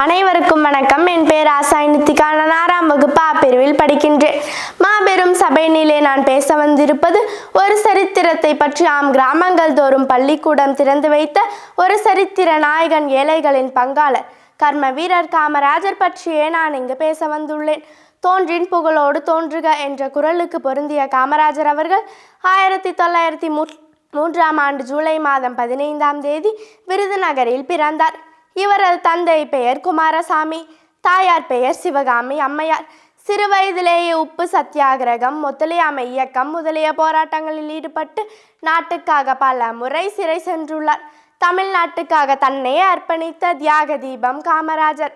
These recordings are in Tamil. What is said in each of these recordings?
அனைவருக்கும் வணக்கம். என் பெயர் ஆசாய் நித்திகா. நான் 6ஆம் வகுப்பு A பிரிவில் படிக்கின்றேன். மாபெரும் சபையினிலே நான் பேச வந்திருப்பது ஒரு சரித்திரத்தை பற்றி. கிராமங்கள் தோறும் பள்ளிக்கூடம் திறந்து வைத்த ஒரு சரித்திர நாயகன், ஏழைகளின் பங்காளர், கர்ம வீரர் காமராஜர் பற்றியே நான் இங்கு பேச வந்துள்ளேன். தோன்றின் புகழோடு தோன்றுக என்ற குரலுக்கு பொருந்திய காமராஜர் அவர்கள் 1903ஆம் ஆண்டு ஜூலை மாதம் 15ஆம் தேதி விருதுநகரில் பிறந்தார். இவரது தந்தை பெயர் குமாரசாமி, தாயார் பெயர் சிவகாமி அம்மையார். சிறு வயதிலேயே உப்பு சத்தியாகிரகம், ஒத்துழையாமை இயக்கம் முதலிய போராட்டங்களில் ஈடுபட்டு நாட்டுக்காக பல முறை சிறை சென்றுள்ளார். தமிழ்நாட்டுக்காக தன்னையே அர்ப்பணித்த தியாக தீபம் காமராஜர்.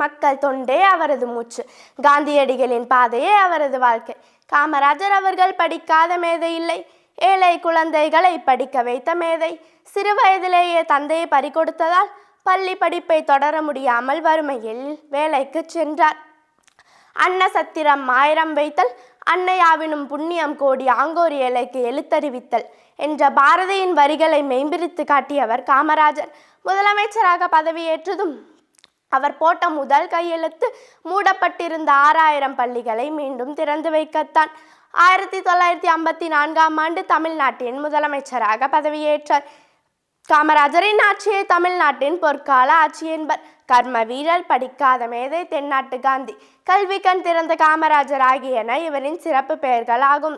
மக்கள் தொண்டே அவரது மூச்சு, காந்தியடிகளின் பாதையே அவரது வாழ்க்கை. காமராஜர் அவர்கள் படிக்காத மேதை இல்லை, ஏழை குழந்தைகளை படிக்க வைத்த மேதை. சிறு வயதிலேயே தந்தையை பறிகொடுத்ததால் பள்ளி படிப்பை தொடர முடியாமல் வறுமையில் வேலைக்கு சென்றார். அன்னசத்திரம் 1000 வைத்தல், அன்னையாவினும் புண்ணியம் கோடி, ஆங்கோர் ஏழைக்கு எழுத்தறிவித்தல் என்ற பாரதியின் வரிகளை மெய்பிரித்து காட்டியவர் காமராஜர். முதலமைச்சராக பதவியேற்றதும் அவர் போட்ட முதல் கையெழுத்து மூடப்பட்டிருந்த 6000 பள்ளிகளை மீண்டும் திறந்து வைக்கத்தான். 1954ஆம் ஆண்டு தமிழ்நாட்டின் முதலமைச்சராக பதவியேற்றார். காமராஜரின் ஆட்சியை தமிழ்நாட்டின் பொற்கால ஆட்சி என்பர். கர்ம வீரர், படிக்காத மேதை, தென்னாட்டு காந்தி, கல்வி கண் திறந்த காமராஜர் ஆகியன இவரின் சிறப்பு பெயர்கள் ஆகும்.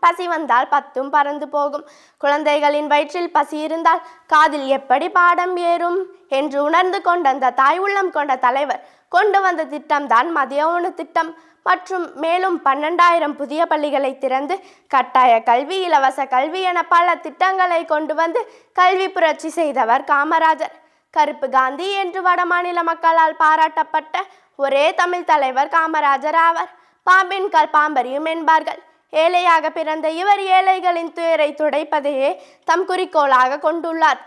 பசி வந்தால் 10ம் பறந்து போகும். குழந்தைகளின் வயிற்றில் பசி இருந்தால் காதில் எப்படி பாடம் ஏறும் என்று உணர்ந்து கொண்ட அந்த தாய் உள்ளம் கொண்ட தலைவர் கொண்டு வந்த திட்டம்தான் மதிய உணவு திட்டம். மற்றும் மேலும் 12000 புதிய பள்ளிகளை திறந்து கட்டாய கல்வி, இலவச கல்வி என பல திட்டங்களை கொண்டு வந்து கல்வி புரட்சி செய்தவர் காமராஜர். கருப்பு காந்தி என்று வடமாநில மக்களால் பாராட்டப்பட்ட ஒரே தமிழ் தலைவர் காமராஜர் ஆவார். பாம்பின் கால் பாம்பரியும் என்பார்கள். ஏழையாக பிறந்த இவர் ஏழைகளின் துயரை துடைப்பதையே தம் குறிக்கோளாக கொண்டுள்ளார்.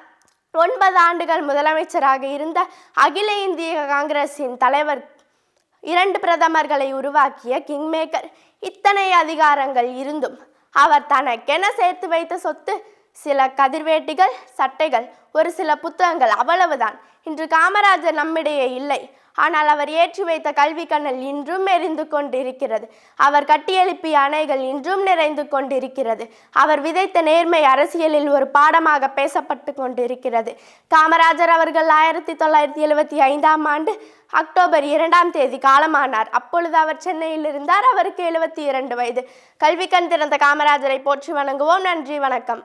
9 ஆண்டுகள் முதலமைச்சராக இருந்த அகில இந்திய காங்கிரசின் தலைவர், 2 பிரதமர்களை உருவாக்கிய கிங்மேக்கர். இத்தனை அதிகாரங்கள் இருந்தும் அவர் தனக்கென சேர்த்து வைத்த சொத்து சில கதிர்வேட்டிகள், சட்டைகள், ஒரு சில புத்தகங்கள், அவ்வளவுதான். இன்று காமராஜர் நம்மிடையே இல்லை. ஆனால் அவர் ஏற்றி வைத்த கல்வி கண்ணல் இன்றும் எரிந்து கொண்டிருக்கிறது. அவர் கட்டியெழுப்பிய அணைகள் இன்றும் நிறைந்து கொண்டிருக்கிறது. அவர் விதைத்த நேர்மை அரசியலில் ஒரு பாடமாக பேசப்பட்டு கொண்டிருக்கிறது. காமராஜர் அவர்கள் 1975ஆம் ஆண்டு அக்டோபர் 2ஆம் தேதி காலமானார். அப்பொழுது அவர் சென்னையில் இருந்தார். அவருக்கு 72 வயது. கல்வி கண் திறந்த காமராஜரை போற்றி வணங்குவோம். நன்றி, வணக்கம்.